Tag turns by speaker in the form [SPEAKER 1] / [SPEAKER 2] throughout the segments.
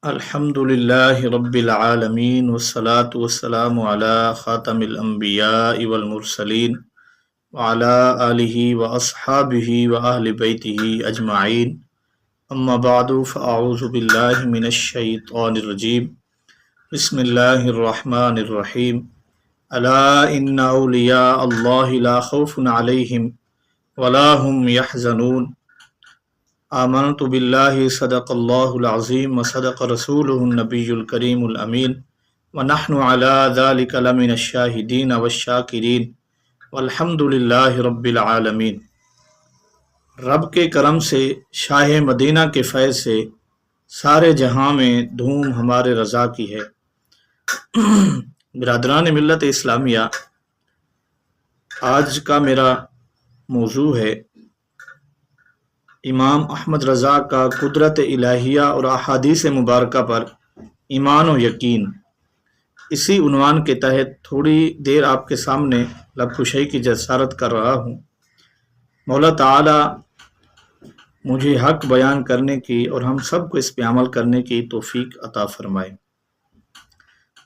[SPEAKER 1] الحمد للہ رب العالمین والصلاة والسلام علی خاتم الانبیاء والمرسلین وعلی آلہ واصحابہ واہل بیتہ اجمعین اما بعد فاعوذ باللہ من الشیطان الرجیم بسم اللہ الرحمن الرحیم الا ان اولیاء اللہ لا خوف علیہم ولا هم يحزنون آمنت باللہ صدق اللہ العظیم وصدق رسولہ النبی الکریم الامین ونحن علی ذلک لمن الشاہدین والشاکرین والحمد للہ رب العالمین۔ رب کے کرم سے، شاہ مدینہ کے فیض سے سارے جہاں میں دھوم ہمارے رضا کی ہے۔ برادران ملت اسلامیہ، آج کا میرا موضوع ہے امام احمد رضا کا قدرت الہیہ اور احادیث مبارکہ پر ایمان و یقین۔ اسی عنوان کے تحت تھوڑی دیر آپ کے سامنے لب کشائی کی جسارت کر رہا ہوں۔ مولا تعالی مجھے حق بیان کرنے کی اور ہم سب کو اس پہ عمل کرنے کی توفیق عطا فرمائے۔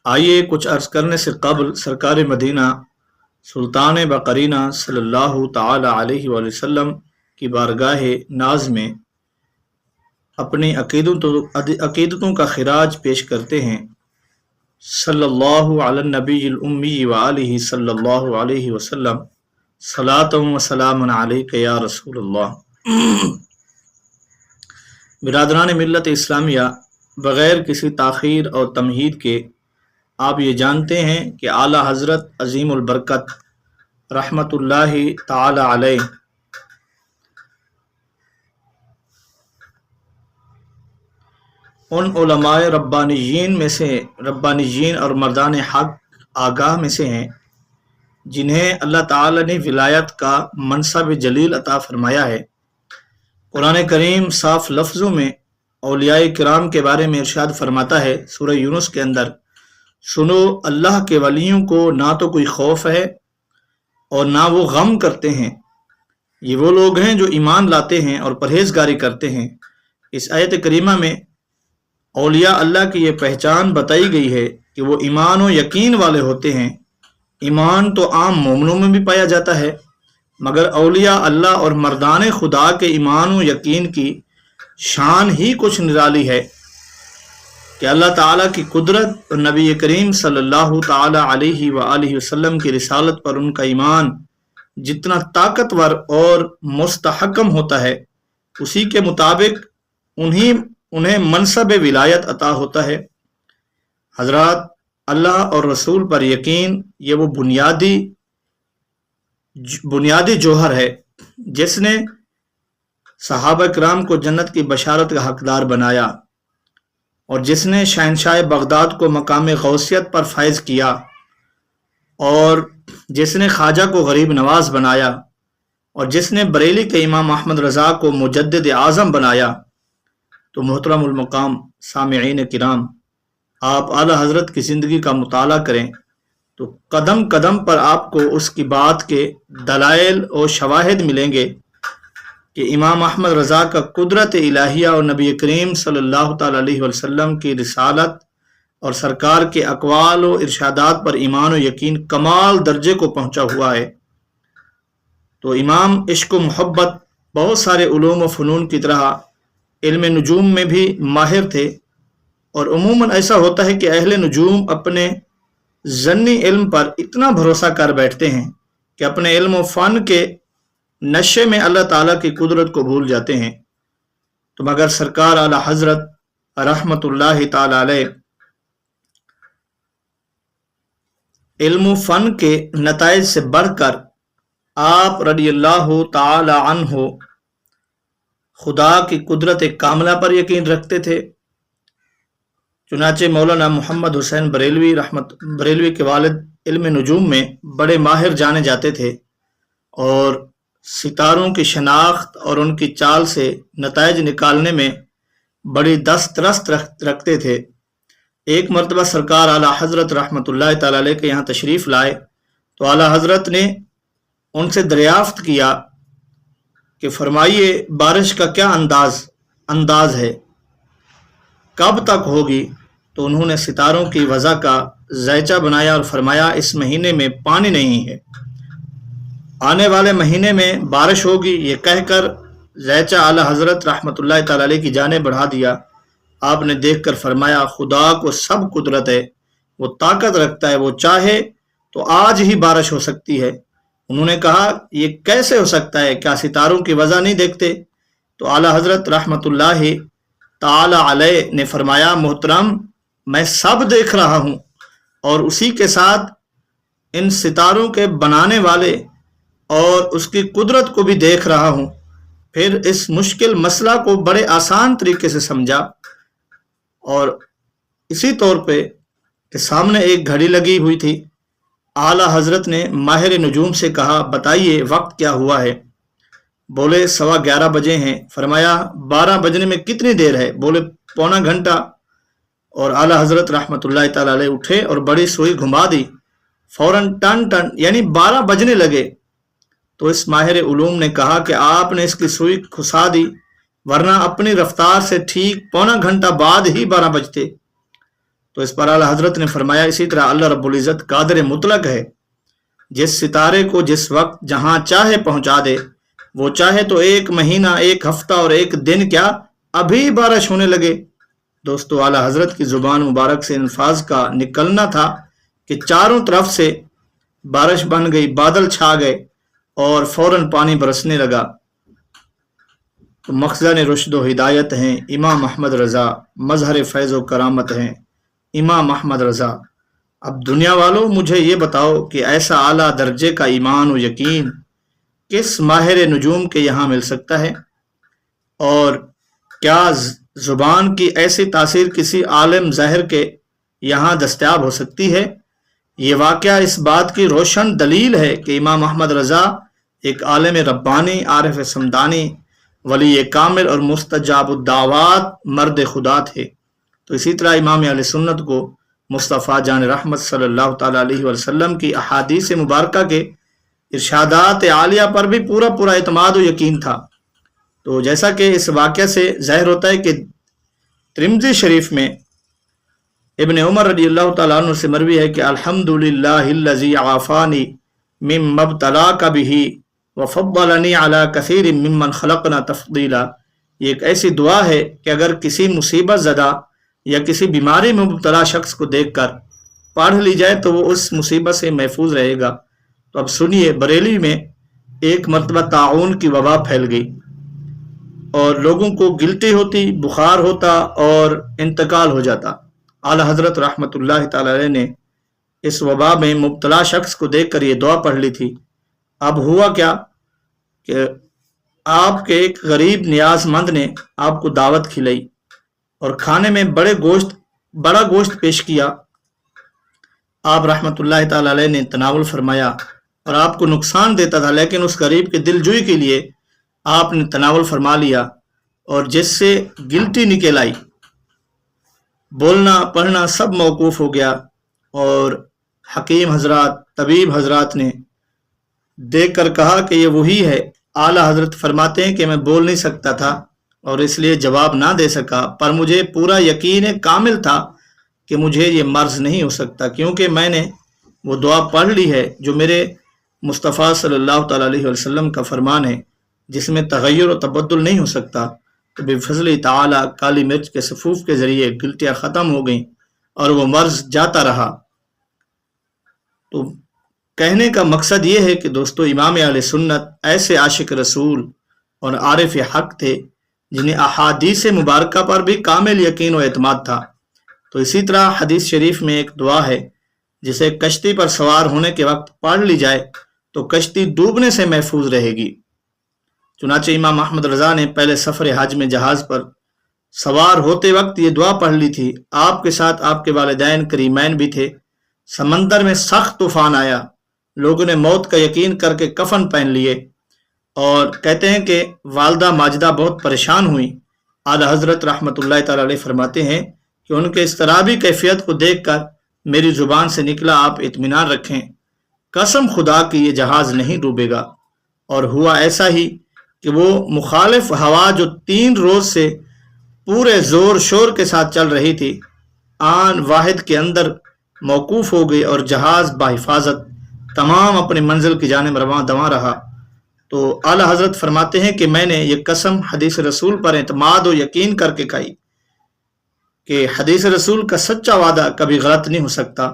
[SPEAKER 1] آئیے کچھ عرض کرنے سے قبل سرکار مدینہ سلطان بقرینہ صلی اللہ تعالی علیہ وآلہ وسلم کی بارگاہ ناز میں اپنی عقیدتوں کا خراج پیش کرتے ہیں۔ صلی اللہ علی النبی الامی وآلہ صلی اللہ علیہ وسلم، صلاۃ و سلام علیک یا رسول اللہ۔ برادران ملت اسلامیہ، بغیر کسی تاخیر اور تمہید کے آپ یہ جانتے ہیں کہ اعلیٰ حضرت عظیم البرکت رحمۃ اللہ تعالی علیہ ان علماء ربانیین اور مردان حق آگاہ میں سے ہیں جنہیں اللہ تعالی نے ولایت کا منصب جلیل عطا فرمایا ہے۔ قرآن کریم صاف لفظوں میں اولیاء کرام کے بارے میں ارشاد فرماتا ہے سورہ یونس کے اندر، سنو اللہ کے ولیوں کو نہ تو کوئی خوف ہے اور نہ وہ غم کرتے ہیں، یہ وہ لوگ ہیں جو ایمان لاتے ہیں اور پرہیزگاری کرتے ہیں۔ اس آیت کریمہ میں اولیاء اللہ کی یہ پہچان بتائی گئی ہے کہ وہ ایمان و یقین والے ہوتے ہیں۔ ایمان تو عام مومنوں میں بھی پایا جاتا ہے، مگر اولیاء اللہ اور مردان خدا کے ایمان و یقین کی شان ہی کچھ نرالی ہے کہ اللہ تعالیٰ کی قدرت اور نبی کریم صلی اللہ تعالی علیہ وآلہ وسلم کی رسالت پر ان کا ایمان جتنا طاقتور اور مستحکم ہوتا ہے، اسی کے مطابق انہیں منصب ولایت عطا ہوتا ہے۔ حضرات، اللہ اور رسول پر یقین یہ وہ بنیادی جوہر ہے جس نے صحابہ کرام کو جنت کی بشارت کا حقدار بنایا اور جس نے شہنشاہ بغداد کو مقام غوثیت پر فائز کیا اور جس نے خواجہ کو غریب نواز بنایا اور جس نے بریلی کے امام احمد رضا کو مجدد اعظم بنایا۔ تو محترم المقام سامعین کرام، آپ اعلیٰ حضرت کی زندگی کا مطالعہ کریں تو قدم قدم پر آپ کو اس کی بات کے دلائل اور شواہد ملیں گے کہ امام احمد رضا کا قدرت الہیہ اور نبی کریم صلی اللہ تعالی علیہ وسلم کی رسالت اور سرکار کے اقوال و ارشادات پر ایمان و یقین کمال درجے کو پہنچا ہوا ہے۔ تو امام عشق و محبت بہت سارے علوم و فنون کی طرح علم نجوم میں بھی ماہر تھے، اور عموماً ایسا ہوتا ہے کہ اہل نجوم اپنے ظنی علم پر اتنا بھروسہ کر بیٹھتے ہیں کہ اپنے علم و فن کے نشے میں اللہ تعالیٰ کی قدرت کو بھول جاتے ہیں۔ تو مگر سرکار اعلیٰ حضرت رحمت اللہ تعالی علیہ علم و فن کے نتائج سے بڑھ کر آپ رضی اللہ تعالی عنہ خدا کی قدرت کاملہ پر یقین رکھتے تھے۔ چنانچہ مولانا محمد حسین بریلوی کے والد علم نجوم میں بڑے ماہر جانے جاتے تھے اور ستاروں کی شناخت اور ان کی چال سے نتائج نکالنے میں بڑی دسترست رکھتے تھے۔ ایک مرتبہ سرکار اعلیٰ حضرت رحمت اللہ تعالی علیہ کے یہاں تشریف لائے تو اعلیٰ حضرت نے ان سے دریافت کیا کہ فرمائیے بارش کا کیا انداز ہے؟ کب تک ہوگی؟ تو انہوں نے ستاروں کی وضع کا ذائچہ بنایا اور فرمایا اس مہینے میں پانی نہیں ہے، آنے والے مہینے میں بارش ہوگی۔ یہ کہہ کر ذائچہ اعلی حضرت رحمۃ اللہ تعالی علیہ کی جانب بڑھا دیا۔ آپ نے دیکھ کر فرمایا خدا کو سب قدرت ہے، وہ طاقت رکھتا ہے، وہ چاہے تو آج ہی بارش ہو سکتی ہے۔ انہوں نے کہا یہ کیسے ہو سکتا ہے، کیا ستاروں کی وضع نہیں دیکھتے؟ تو اعلی حضرت رحمۃ اللہ تعالی علیہ نے فرمایا محترم میں سب دیکھ رہا ہوں، اور اسی کے ساتھ ان ستاروں کے بنانے والے اور اس کی قدرت کو بھی دیکھ رہا ہوں۔ پھر اس مشکل مسئلہ کو بڑے آسان طریقے سے سمجھا، اور اسی طور پہ کہ سامنے ایک گھڑی لگی ہوئی تھی۔ اعلی حضرت نے ماہر نجوم سے کہا بتائیے وقت کیا ہوا ہے؟ بولے 11:15 بجے ہیں۔ فرمایا 12 بجنے میں کتنی دیر ہے؟ بولے پونا گھنٹہ۔ اور اعلی حضرت رحمۃ اللہ تعالی علیہ اٹھے اور بڑی سوئی گھما دی، فوراً ٹن ٹن یعنی 12 بجنے لگے۔ تو اس ماہر علوم نے کہا کہ آپ نے اس کی سوئی کھسا دی، ورنہ اپنی رفتار سے ٹھیک پونا گھنٹہ بعد ہی 12 بجتے۔ تو اس پر اعلی حضرت نے فرمایا اسی طرح اللہ رب العزت قادر مطلق ہے، جس ستارے کو جس وقت جہاں چاہے پہنچا دے، وہ چاہے تو ایک مہینہ، ایک ہفتہ اور ایک دن کیا ابھی بارش ہونے لگے۔ دوستو اعلی حضرت کی زبان مبارک سے الفاظ کا نکلنا تھا کہ چاروں طرف سے بارش بن گئی، بادل چھا گئے اور فوراً پانی برسنے لگا۔ تو مخزن رشد و ہدایت ہیں امام احمد رضا، مظہر فیض و کرامت ہیں امام احمد رضا۔ اب دنیا والوں مجھے یہ بتاؤ کہ ایسا اعلیٰ درجے کا ایمان و یقین کس ماہر نجوم کے یہاں مل سکتا ہے؟ اور کیا زبان کی ایسی تاثیر کسی عالم ظاہر کے یہاں دستیاب ہو سکتی ہے؟ یہ واقعہ اس بات کی روشن دلیل ہے کہ امام احمد رضا ایک عالم ربانی، عارف سمدانی، ولی کامل اور مستجاب الدعوات مرد خدا تھے۔ تو اسی طرح امام اہل سنت کو مصطفیٰ جان رحمت صلی اللہ تعالیٰ علیہ وسلم کی احادیث مبارکہ کے ارشادات عالیہ پر بھی پورا اعتماد و یقین تھا۔ تو جیسا کہ اس واقعہ سے ظاہر ہوتا ہے کہ ترمذی شریف میں ابن عمر رضی اللہ تعالیٰ عنہ سے مروی ہے کہ الحمدللہ الذی عافانی مما ابتلاک بہ وفضلنی علی کثیر ممن خلقنا تفضیلا۔ یہ ایک ایسی دعا ہے کہ اگر کسی مصیبت زدہ یا کسی بیماری میں مبتلا شخص کو دیکھ کر پڑھ لی جائے تو وہ اس مصیبت سے محفوظ رہے گا۔ تو اب سنیے، بریلی میں ایک مرتبہ طاعون کی وبا پھیل گئی اور لوگوں کو گلٹی ہوتی، بخار ہوتا اور انتقال ہو جاتا۔ اعلی حضرت رحمۃ اللہ تعالی علیہ نے اس وبا میں مبتلا شخص کو دیکھ کر یہ دعا پڑھ لی تھی۔ اب ہوا کیا کہ آپ کے ایک غریب نیاز مند نے آپ کو دعوت کھلائی اور کھانے میں بڑا گوشت پیش کیا۔ آپ رحمۃ اللہ تعالی علیہ نے تناول فرمایا اور آپ کو نقصان دیتا تھا، لیکن اس غریب کے دل جوئی کے لیے آپ نے تناول فرما لیا، اور جس سے گلٹی نکل آئی، بولنا پڑھنا سب موقوف ہو گیا۔ اور حکیم حضرات، طبیب حضرات نے دیکھ کر کہا کہ یہ وہی ہے۔ اعلی حضرت فرماتے ہیں کہ میں بول نہیں سکتا تھا اور اس لیے جواب نہ دے سکا، پر مجھے پورا یقین کامل تھا کہ مجھے یہ مرض نہیں ہو سکتا، کیونکہ میں نے وہ دعا پڑھ لی ہے جو میرے مصطفیٰ صلی اللہ تعالیٰ علیہ وسلم کا فرمان ہے، جس میں تغیر و تبدل نہیں ہو سکتا۔ تو بفضل تعالی کالی مرچ کے سفوف کے ذریعے گلٹیاں ختم ہو گئیں اور وہ مرض جاتا رہا۔ تو کہنے کا مقصد یہ ہے کہ دوستو، امام اہل سنت ایسے عاشق رسول اور عارف حق تھے جنہیں احادیث مبارکہ پر بھی کامل یقین و اعتماد تھا۔ تو اسی طرح حدیث شریف میں ایک دعا ہے جسے کشتی پر سوار ہونے کے وقت پڑھ لی جائے تو کشتی ڈوبنے سے محفوظ رہے گی۔ چنانچہ امام احمد رضا نے پہلے سفر حج میں جہاز پر سوار ہوتے وقت یہ دعا پڑھ لی تھی۔ آپ کے ساتھ آپ کے والدین کریمین بھی تھے۔ سمندر میں سخت طوفان آیا، لوگوں نے موت کا یقین کر کے کفن پہن لیے، اور کہتے ہیں کہ والدہ ماجدہ بہت پریشان ہوئی۔ اعلی حضرت رحمۃ اللہ تعالی علیہ فرماتے ہیں کہ ان کے اضطرابی کیفیت کو دیکھ کر میری زبان سے نکلا آپ اطمینان رکھیں، قسم خدا کی یہ جہاز نہیں ڈوبے گا۔ اور ہوا ایسا ہی کہ وہ مخالف ہوا جو 3 روز سے پورے زور شور کے ساتھ چل رہی تھی، آن واحد کے اندر موقوف ہو گئی اور جہاز بحفاظت تمام اپنی منزل کی جانب رواں دواں رہا۔ تو اعلیٰ حضرت فرماتے ہیں کہ میں نے یہ قسم حدیث رسول پر اعتماد و یقین کر کے کھائی کہ حدیث رسول کا سچا وعدہ کبھی غلط نہیں ہو سکتا۔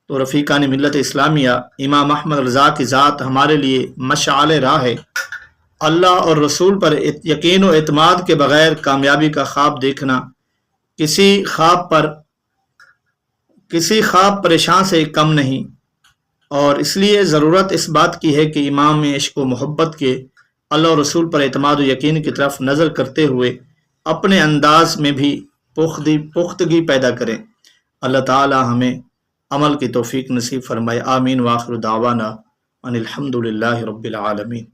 [SPEAKER 1] تو رفیقان ملت اسلامیہ، امام احمد رضا کی ذات ہمارے لیے مشعل راہ ہے۔ اللہ اور رسول پر یقین و اعتماد کے بغیر کامیابی کا خواب دیکھنا کسی خواب پریشان سے کم نہیں، اور اس لیے ضرورت اس بات کی ہے کہ امام عشق و محبت کے اللہ اور رسول پر اعتماد و یقین کی طرف نظر کرتے ہوئے اپنے انداز میں بھی پختگی پیدا کریں۔ اللہ تعالی ہمیں عمل کی توفیق نصیب فرمائے۔ آمین۔ وآخر دعوانا ان الحمد للہ رب العالمین۔